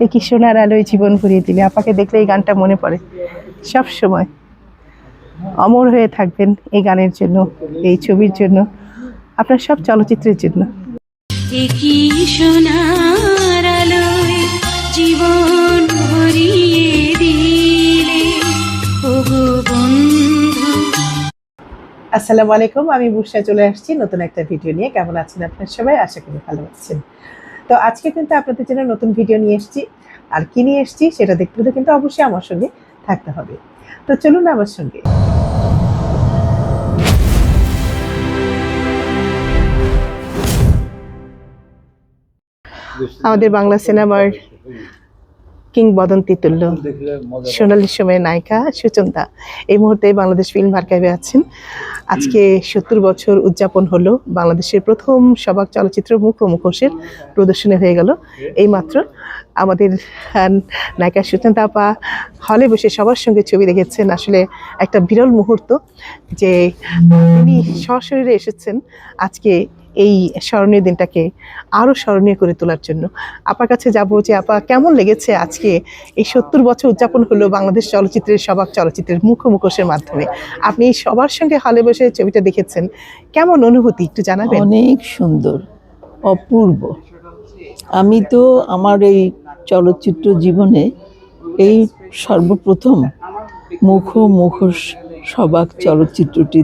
এই কি সোনার আলোয় জীবন ভরিয়ে দিলে, আপাকে দেখলে এই গানটা মনে পড়ে সব সময়। অমর হয়ে থাকবেন এই গানের জন্য, এই ছবির জন্য, আপনার সব চলচ্চিত্রের জন্য। কি সোনার আলোয় জীবন ভরিয়ে দিলে ওগো বন্ধু। আসসালামু আলাইকুম, আমি বুশরা চলে আসছি নতুন একটা ভিডিও নিয়ে। কেমন আছেন আপনার সবাই? আশা করি ভালো আছেন। তো আজকে কিন্তু আপনাদের জন্য নতুন ভিডিও নিয়ে এসেছি। আর কি নিয়ে এসেছি সেটা দেখতে হলে কিন্তু অবশ্যই আমার সঙ্গে থাকতে হবে। তো চলুন আমার সঙ্গে। আমাদের বাংলা সিনেমার কিংবদন্তি তুল্য সোনালী সময়ের নায়িকা সুচন্তা এই মুহূর্তে বাংলাদেশ ফিল্ম আর্কাইভে আছেন। আজকে ৭০ বছর উদযাপন হলো বাংলাদেশের প্রথম সবাক চলচ্চিত্র মুখ ও মুখোশের প্রদর্শনী হয়ে গেল এইমাত্র। আমাদের নায়িকা সুচন্তা আপা হলে বসে সবার সঙ্গে ছবি দেখেছেন। আসলে একটা বিরল মুহূর্ত যে তিনি সশরীরে এসেছেন আজকে এই স্মরণীয় দিনটাকে আরও স্মরণীয় করে তোলার জন্য। আপার কাছে যাবো যে আপা কেমন লেগেছে আজকে এই ৭০ বছর উদযাপন হলো বাংলাদেশ চলচ্চিত্রের সবাক চলচ্চিত্রের মুখোশের মাধ্যমে। আপনি সবার সঙ্গে হলে বসে ছবিটা দেখেছেন, কেমন অনুভূতি একটু জানাবেন? অনেক সুন্দর, অপূর্ব। আমি তো আমার এই চলচ্চিত্র জীবনে এই সর্বপ্রথম মুখোশ সবাক চলচ্চিত্রটি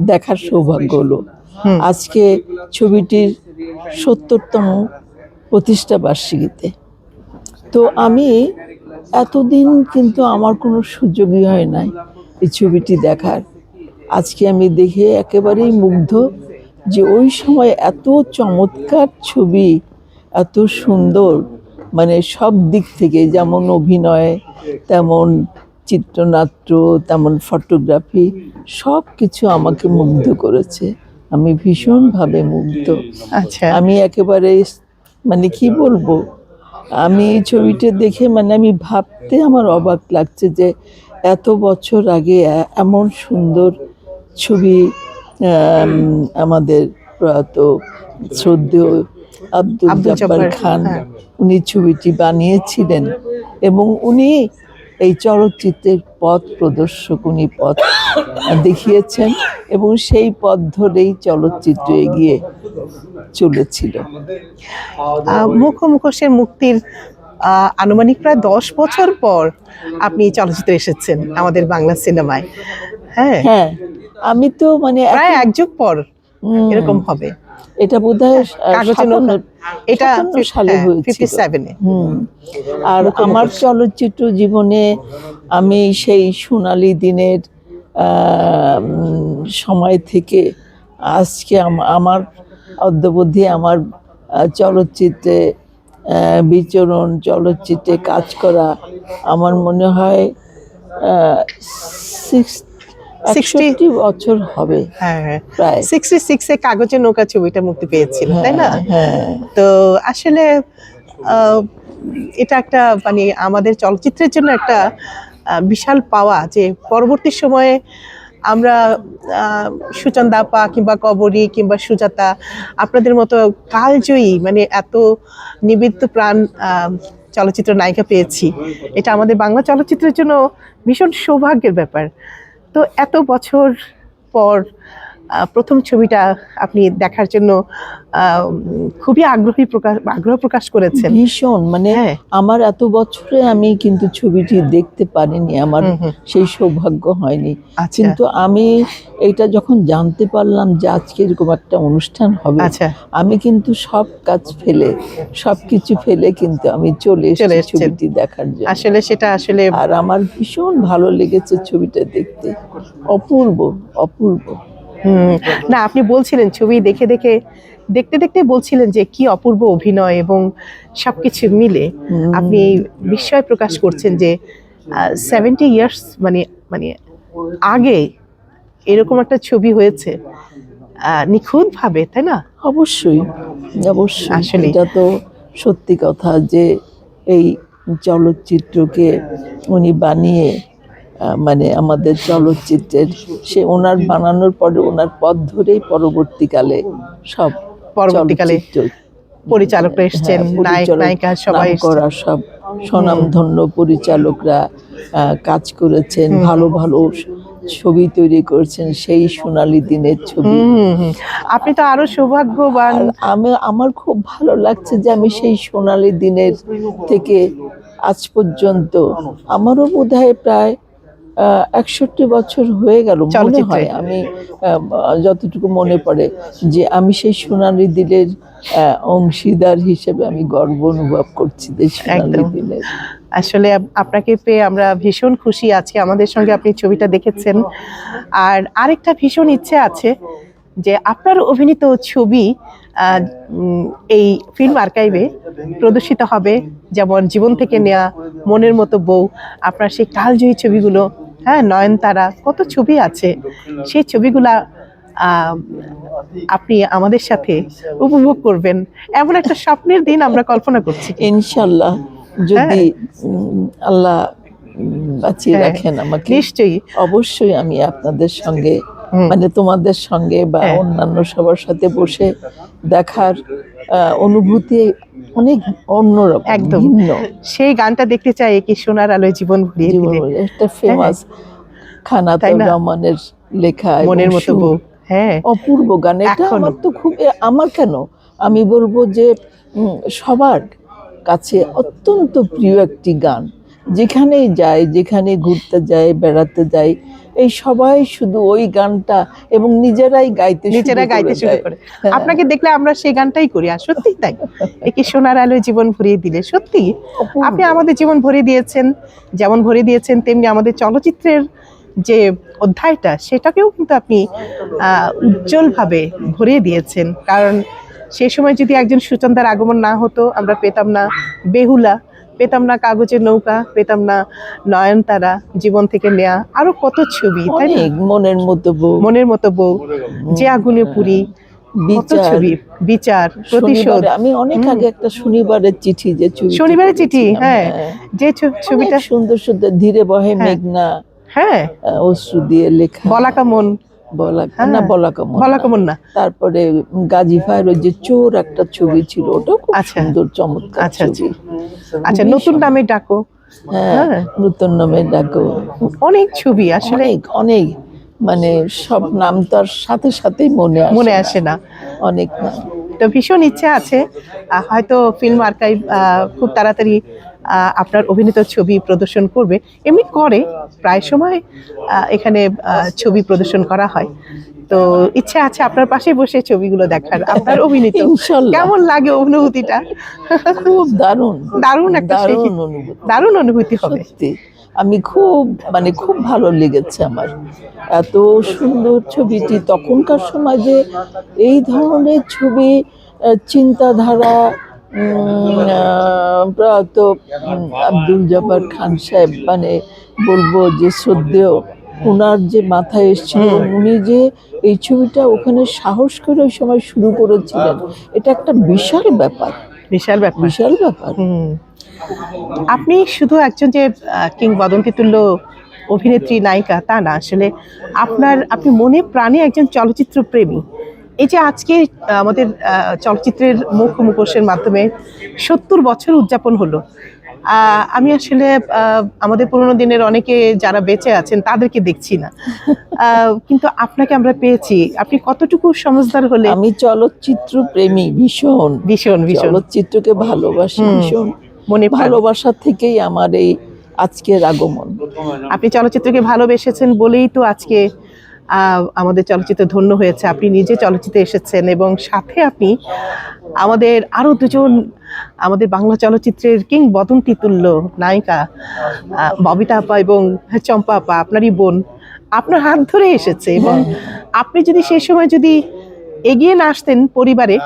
দেখার সৌভাগ্য হলো। আজকে ছবিটির ৭০তম প্রতিষ্ঠা বার্ষিকীতে। তো আমি এতদিন কিন্তু আমার কোনো সুযোগই হয় নাই এই ছবিটি দেখার। আজকে আমি দেখে একেবারেই মুগ্ধ যে ওই সময় এত চমৎকার ছবি, এত সুন্দর, মানে সব দিক থেকে, যেমন অভিনয়, তেমন চিত্রনাট্য, তেমন ফটোগ্রাফি, সব কিছু আমাকে মুগ্ধ করেছে। আমি ভীষণভাবে মুগ্ধ। আচ্ছা, আমি একেবারে মানে কি বলবো, আমি এই ছবিটা দেখে আমি ভাবতে আমার অবাক লাগছে যে এত বছর আগে এমন সুন্দর ছবি আমাদের প্রয়াত শ্রদ্ধেয় আব্দুল জব্বার খান উনি ছবিটি বানিয়েছিলেন এবং উনি এই চলচ্চিত্রের পথ প্রদর্শক, উনি পথ দেখিয়েছেন এবং সেই পথ ধরেই চলচ্চিত্র এগিয়ে চলেছিল। মুখোশের মুক্তির আনুমানিক প্রায় 10 বছর পর আপনি চলচ্চিত্রে এসেছেন আমাদের বাংলা সিনেমায়। হ্যাঁ হ্যাঁ, আমি তো প্রায় এক যুগ পর এরকম হবে। এটা বোধহয় এটা 57 সালে হয়েছিল। আর আমার চলচ্চিত্র জীবনে আমি সেই সোনালী দিনের সময় থেকে আজকে আমার অদ্যাবধি আমার চলচ্চিত্রে বিচরণ, চলচ্চিত্রে কাজ করা, আমার মনে হয় 61 বছর হবে। হ্যাঁ, প্রায় 66-এ কাগজের নৌকা ছবিটা মুক্তি পেয়েছিল, তাই না? হ্যাঁ। তো আসলে এটা একটা আমাদের চলচ্চিত্রের জন্য একটা বিশাল পাওয়া যে পরবর্তী সময়ে আমরা সুচন্তা আপা কিংবা কবরী কিংবা সুজাতা আপনাদের মতো কালজয়ী এত নিবেদিত প্রাণ চলচ্চিত্র নায়িকা পেয়েছি। এটা আমাদের বাংলা চলচ্চিত্রের জন্য ভীষণ সৌভাগ্যের ব্যাপার। তো এত বছর পর প্রথম ছবিটা আপনি দেখার জন্য খুবই আগ্রহ প্রকাশ করেছেন। ভীষণ আমার এত বছরে আমি কিন্তু ছবিটি দেখতে পারিনি, আমার সেই সৌভাগ্য হয়নি। কিন্তু আমি এটা যখন জানতে পারলাম যে আজকে এরকম একটা অনুষ্ঠান হবে, আমি কিন্তু সব কাজ ফেলে, সবকিছু ফেলে কিন্তু আমি চলে এসেছি ছবিটি দেখার জন্য। আসলে সেটা আর আমার ভীষণ ভালো লেগেছে ছবিটা দেখতে, অপূর্ব অপূর্ব। না, আপনি বলছিলেন ছবি দেখতে দেখতে বলছিলেন যে কি অপূর্ব অভিনয় এবং সবকিছু মিলে আপনি বিস্ময় প্রকাশ করছেন যে 70 ইয়ার্স আগে এরকম একটা ছবি হয়েছে নিখুঁত ভাবে, তাই না? অবশ্যই অবশ্যই, আসলে এটা তো সত্যি কথা যে এই চলচ্চিত্রকে উনি বানিয়ে আমাদের চলচ্চিত্রের ওনার বানানোর পরে ওনার পথ ধরেই পরবর্তীকালে পরিচালকরা এসেছেন, নায়ক পরিচালক, নায়িকা সবাই এসেছেন। নামকরা সব স্বনামধন্য পরিচালকরা কাজ করেছেন, ভালো ভালো ছবি তৈরি করেছেন, সেই সোনালী দিনের ছবি। আপনি তো আরো সৌভাগ্যবান। আর আমার খুব ভালো লাগছে যে আমি সেই সোনালী দিনের থেকে আজ পর্যন্ত, আমারও বোধহয় প্রায় 61 বছর হয়ে গেল মনে চলচ্চিত্রে। হয়। আমি যতটুকু মনে পড়ে যে আমি সেই সোনালী দিনের অংশীদার হিসেবে আমি গর্ব অনুভব করছি যে সোনালী একদম। দিনের। আসলে আপনাকে পেয়ে আমরা ভীষণ খুশি। আজকে আমাদের সঙ্গে আপনি ছবিটা দেখেছেন। আর আরেকটা ভীষণ ইচ্ছে আছে যে আপনার অভিনীত ছবি এই ফিল্ম আর্কাইভে প্রদর্শিত হবে, যেমন জীবন থেকে নেয়া, মনের মতো বউ, আপনার সেই কালজয়ী ছবিগুলো, হ্যাঁ, নয়নতারা, কত ছবি আছে, সেই ছবিগুলা আপনি আমাদের সাথে উপভোগ করবেন, এমন একটা স্বপ্নের দিন আমরা কল্পনা করছি। ইনশাল্লাহ, যদি আল্লাহ বাঁচিয়ে হ্যাঁ, রাখেন আমাকে, নিশ্চয়ই। অবশ্যই আমি আপনাদের সঙ্গে, মানে তোমাদের সঙ্গে বা হ্যাঁ। অন্যান্য সবার সাথে বসে দেখার অনুভূতি অনেক অন্যরকম, একদম। ভিন্ন। সেই গানটা দেখতে চাই, কি সোনার আলোয় জীবন ভরিয়ে দিলে, একটা ফেমাস খানাতুর রহমানের লেখা এবং মনের মতো সুর। বউ। হ্যাঁ, অপূর্ব গান এটা। এখনো। আমার তো খুব, আমার কেন, আমি বলবো যে সবার কাছে অত্যন্ত প্রিয় একটি গান। যেখানেই যাই, যেখানে ঘুরতে যাই, বেড়াতে যাই, এই সবাই শুধু ওই গানটা এবং নিজেরাই গাইতে শুরু করে। আপনাকে দেখলে আমরা সেই গানটাই করি, আর সত্যিই তাই। কি সোনার আলোয় জীবন ভরিয়ে দিলে, সত্যি আপনি আমাদের জীবন ভরিয়ে দিয়েছেন। যেমন ভরিয়ে দিয়েছেন, তেমনি আমাদের চলচ্চিত্রের যে অধ্যায়টা, সেটাকেও কিন্তু আপনি উজ্জ্বলভাবে ভরিয়ে দিয়েছেন। কারণ সেই সময় যদি একজন সুচন্দার আগমন না হতো, আমরা পেতাম না বেহুলা, পেতাম না কাগজের নৌকা, পেতাম না নয়নতারা, জীবন থেকে নেয়া, আরো কত ছবি, তাই না? মনের মতো বউ, মনের মতো বউ, যে আগুনে পুরি, কত ছবি, বিচার, প্রতিশোধ। আমি অনেক আগে একটা শনিবারের চিঠি, যে শনিবারের চিঠি, হ্যাঁ, যে ছবিটা সুন্দর সুন্দর, ধীরে বহে মেঘনা, হ্যাঁ, অশ্রু দিয়ে লেখা, বলাকামন, বলাকামন না, তারপরে গাজী ভাইয়ের ওই যে চোর একটা ছবি ছিল, ওটাও খুব সুন্দর, চমৎকার ছবি। আচ্ছা, নতুন নামে ডাকো, হ্যাঁ, নতুন নামে ডাকো, অনেক ছবি, আসলে অনেক, মানে সব নাম তো আর সাথে সাথেই মনে আসে না, অনেক নাম। তো ভীষণ ইচ্ছে আছে, হয়তো ফিল্ম আর্কাইভ খুব তাড়াতাড়ি আপনার অভিনীত ছবি প্রদর্শন করবে। এমনি করে প্রায় সময় এখানে ছবি প্রদর্শন করা হয়। তো ইচ্ছে আছে আপনার পাশে বসে ছবিগুলো দেখার, আপনার অভিনীত। কেমন লাগে অনুভূতিটা? খুব দারুণ, দারুণ একটা অনুভূতি, দারুণ অনুভূতি হবে। আমি খুব, মানে খুব ভালো লেগেছে আমার, এত সুন্দর ছবিটি। তখনকার সময় যে এই ধরনের ছবি, চিন্তাধারা, প্রয়াত আব্দুল জব্বার খান সাহেব, মানে বলবো যে শ্রদ্ধেয়, ওনার যে মাথায় এসেছিল, উনি যে এই ছবিটা ওখানে সাহস করে ওই সময় শুরু করেছিলেন, এটা একটা বিশাল ব্যাপার, বিশাল ব্যাপার। আপনি শুধু একজন যে কিংবদন্তি তুল্য অভিনেত্রী, নায়িকা, তা না, আসলে আপনি মনে প্রাণে একজন চলচ্চিত্র প্রেমী। এই যে আজকে আমাদের চলচ্চিত্রের মুখোশের মাধ্যমে 70 বছর উদযাপন হলো, আমি আসলে আমাদের পুরোনো দিনের অনেকে যারা বেঁচে আছেন তাদেরকে দেখছি না, কিন্তু আপনাকে আমরা পেয়েছি। আপনি কতটুকু সমঝদার হলে? আমি চলচ্চিত্র প্রেমী, ভীষণ ভীষণ ভীষণ চলচ্চিত্রকে ভালোবাসি, ভীষণ মনে ভালোবাসা থেকেই আমার এই আজকের আগমন। আপনি চলচ্চিত্রকে ভালোবেসেছেন বলেই তো আজকে আমাদের চলচ্চিত্র ধন্য হয়েছে। আপনি নিজে চলচ্চিত্রে এসেছেন এবং সাথে আপনি আমাদের আরো দুজন আমাদের বাংলা চলচ্চিত্রের কিংবদন্তি তুল্য নায়িকা, ববিতা আপা এবং চম্পা আপা, আপনারই বোন, আপনার হাত ধরে এসেছে। এবং আপনি যদি সেই সময় যদি এগিয়ে না আসতেন পরিবারে,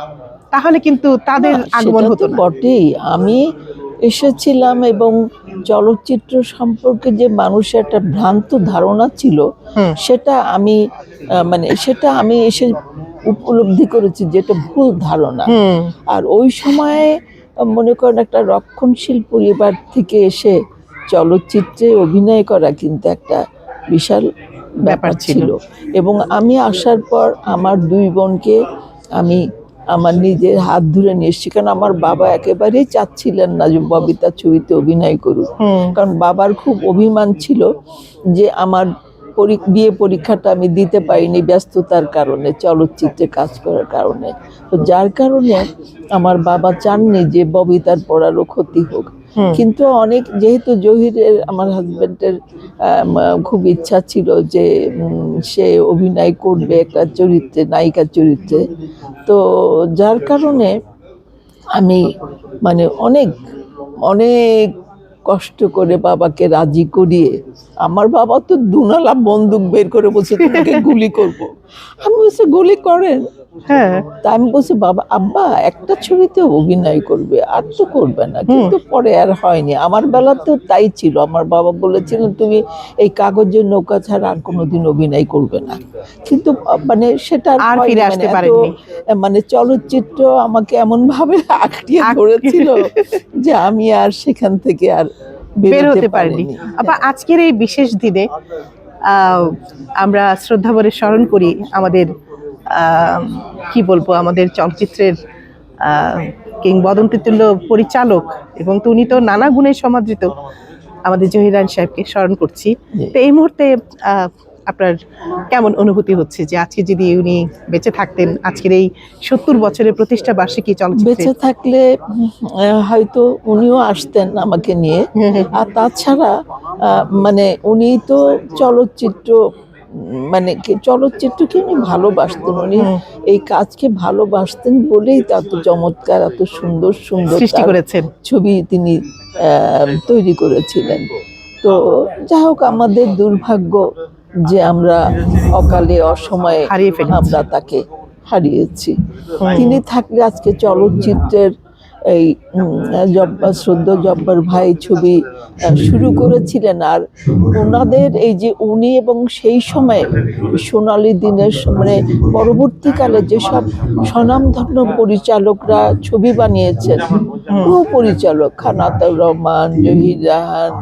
তাহলে কিন্তু তাদের আগমন হতো না। বটেই, আমি এসেছিলাম এবং চলচ্চিত্র সম্পর্কে যে মানুষের একটা ভ্রান্ত ধারণা ছিল, সেটা আমি এসে উপলব্ধি করেছি যে এটা ভুল ধারণা। আর ওই সময়ে মনে করেন একটা রক্ষণশীল পরিবার থেকে এসে চলচ্চিত্রে অভিনয় করা কিন্তু একটা বিশাল ব্যাপার ছিল। এবং আমি আসার পর আমার দুই বোনকে আমি আমার নিজের হাত ধরে নিয়ে এসেছি, কারণ আমার বাবা একেবারেই চাচ্ছিলেন না যে ববিতা ছবিতে অভিনয় করুক। কারণ বাবার খুব অভিমান ছিল যে আমার বিয়ে পরীক্ষাটা আমি দিতে পারিনি ব্যস্ততার কারণে, চলচ্চিত্রে কাজ করার কারণে। তো যার কারণে আমার বাবা চাননি যে ববিতার পড়ারও ক্ষতি হোক। কিন্তু অনেক, যেহেতু জহিরের, আমার হাজবেন্ডের খুব ইচ্ছা ছিল যে সে অভিনয় করবে একটা চরিত্রে, নায়িকার চরিত্রে, তো যার কারণে আমি মানে অনেক অনেক কষ্ট করে বাবাকে রাজি করিয়ে, আমার বাবা তো দুনালা বন্দুক বের করে বলছে তোমাকে গুলি করব। আমি বলছি গুলি করেন। হ্যাঁ, তা আমি বলছি বাবা, আব্বা একটা ছবিতে অভিনয় করবে, আর তো করবে না। কিন্তু পরে আর হয়নি। আমার বেলাতেও তাই ছিল। আমার বাবা বলেছিলেন তুমি এই কাগজের নৌকা ছাড়া আর কোনোদিন অভিনয় করবে না। কিন্তু মানে সেটা আর ফিরে আসতে মানে পারেননি। মানে চলচ্চিত্র আমাকে এমন ভাবে আঁকড়িয়ে ধরেছিল যে আমি আর সেখান থেকে আর বের হতে পারিনি। আবার আজকের এই বিশেষ দিনে আমরা শ্রদ্ধাভরে স্মরণ করি আমাদের কি বলবো, আমাদের চলচ্চিত্রের কিংবদন্তি তুল্য পরিচালক, এবং উনি তো নানা গুণে সমাদৃত, আমাদের জহির রায়হান সাহেবকে স্মরণ করছি। তো এই মুহূর্তে আপনার কেমন অনুভূতি হচ্ছে যে আজকে যদি উনি বেঁচে থাকতেন, আজকের এই 70 বছরের প্রতিষ্ঠা বার্ষিকী চলচ্চিত্রে বেঁচে থাকলে হয়তো উনিও আসতেন আমাকে নিয়ে। আর তাছাড়া মানে উনি তো চলচ্চিত্র, মানে চলচ্চিত্রকে উনি ভালোবাসতেন। উনি এই কাজকে ভালোবাসতেন বলেই তো এত চমৎকার, এত সুন্দর সুন্দর সৃষ্টি করেছেন ছবি তিনি তৈরি করেছিলেন। তো যাই হোক, আমাদের দুর্ভাগ্য যে আমরা অকালে অসময়ে হারিয়ে ফেলেছি। আমরা তাকে হারিয়েছি। তিনি থাকলে আজকে চলচ্চিত্রের এই শ্রদ্ধা জব্বার ভাই ছবি শুরু করেছিলেন। আর ওনাদের এই যে উনি এবং সেই সময়ে সোনালী দিনের মানে পরবর্তীকালে যেসব স্বনামধন্য পরিচালকরা ছবি বানিয়েছেন, বহু পরিচালক, খানাতুর রহমান, জহির রায়হান,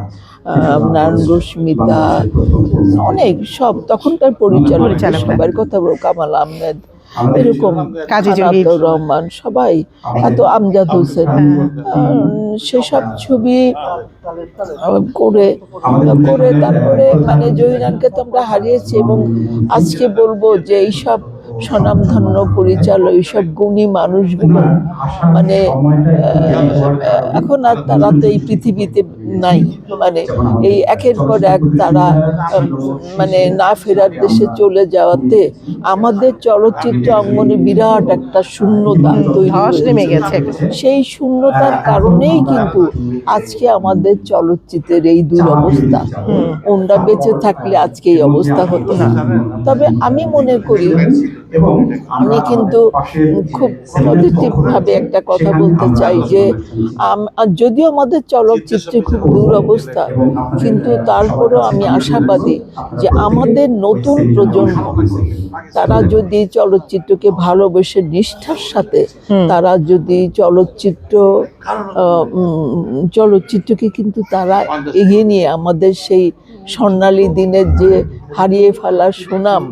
নারায়ণ রশ্মিতা, অনেক সব তখনকার পরিচালক, সবার কথা বলবো, কামাল আহমেদ, এরকম খানাতুর রহমান, সবাই, এত আমজাদ হোসেন, সেসব ছবি করে করে তারপরে মানে জহিরানকে তো আমরা হারিয়েছি। এবং আজকে বলবো যে এইসব স্বনামধন্য পরিচালক, এইসব গুণী মানুষগুলো মানে এখন আর তারা তো এই পৃথিবীতে নাই। মানে এই একের পর এক তারা মানে না ফেরার দেশে চলে যাওয়াতে আমাদের চলচ্চিত্র অঙ্গনে বিরাট একটা শূন্যতা তৈরি গেছে। সেই শূন্যতার কারণেই কিন্তু আজকে আমাদের চলচ্চিত্রের এই দুরবস্থা। ওনরা বেঁচে থাকলে আজকে এই অবস্থা হতো না। তবে আমি মনে করি, আমি কিন্তু খুব পজিটিভ ভাবে একটা কথা বলতে চাই যে যদিও আমাদের চলচ্চিত্রে খুব দুরবস্থা, কিন্তু তারপরেও আমি আশাবাদী যে আমাদের নতুন প্রজন্ম, তারা যদি চলচ্চিত্রকে ভালোবেসে নিষ্ঠার সাথে তারা যদি চলচ্চিত্রকে কিন্তু তারা এগিয়ে নিয়ে আমাদের সেই স্বর্ণালী দিনের যে হারিয়ে ফেলার সুনাম,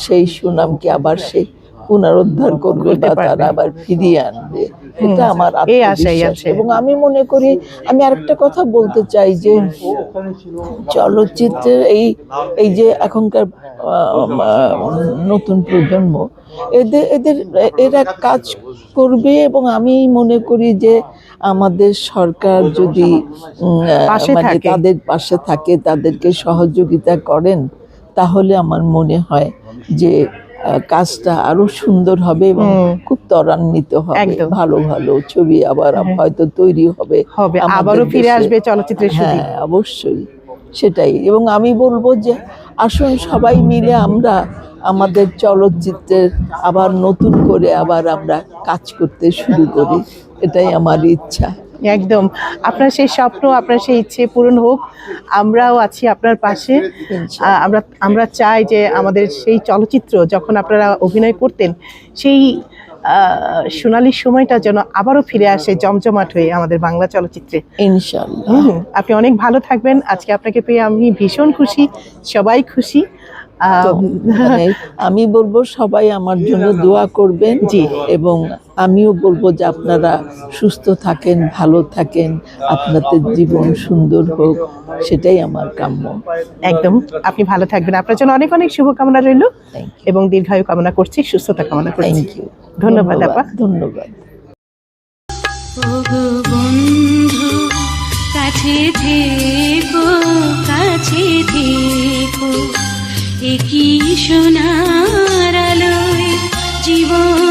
সেই সুনামকে আবার সেই পুনরুদ্ধার করবে বা তারা আবার ফিরিয়ে আনবে, এটা আমার আত্মবিশ্বাস। এবং আমি মনে করি, আমি আরেকটা কথা বলতে চাই যে চলচ্চিত্রের এই যে এখনকার নতুন প্রজন্ম, এরা কাজ করবে। এবং আমি মনে করি যে আমাদের সরকার যদি মানে তাদের পাশে থাকে, তাদেরকে সহযোগিতা করেন, তাহলে আমার মনে হয় যে কাজটা আরো সুন্দর হবে এবং খুব ত্বরান্বিত হবে। ভালো ভালো ছবি আবার হয়তো তৈরি হবে, আবারও ফিরে আসবে চলচ্চিত্রের শুটিং। হ্যাঁ, অবশ্যই সেটাই। এবং আমি বলবো যে আসুন সবাই মিলে আমরা আমাদের চলচ্চিত্রের আবার নতুন করে আবার আমরা কাজ করতে শুরু করি, এটাই আমার ইচ্ছা। একদম, আপনার সেই স্বপ্ন, আপনার সেই ইচ্ছে পূরণ হোক। আমরাও আছি আপনার পাশে। আমরা চাই যে আমাদের সেই চলচ্চিত্র যখন আপনারা অভিনয় করতেন, সেই সোনালী সময়টা যেন আবারও ফিরে আসে জমজমাট হয়ে আমাদের বাংলা চলচ্চিত্রে, ইনশাআল্লাহ। আপনি অনেক ভালো থাকবেন। আজকে আপনাকে পেয়ে আমি ভীষণ খুশি, সবাই খুশি। তো মানে আমি বলবো সবাই আমার জন্য দোয়া করবেন, জি। এবং আমিও বলবো যে আপনারা সুস্থ থাকেন, ভালো থাকেন, আপনাদের জীবন সুন্দর হোক, সেটাই আমার কাম্য। একদম, আপনি ভালো থাকবেন, আপনার জন্য অনেক অনেক শুভকামনা রইল থ্যাংক ইউ, এবং দীর্ঘায়ু কামনা করছি, সুস্থতা কামনা করছি। থ্যাংক ইউ, ধন্যবাদ আপা। ধন্যবাদ। ওগো বন্ধু কাছে থেকো, কাছে থেকো, একই সোনার আলোয় জীবন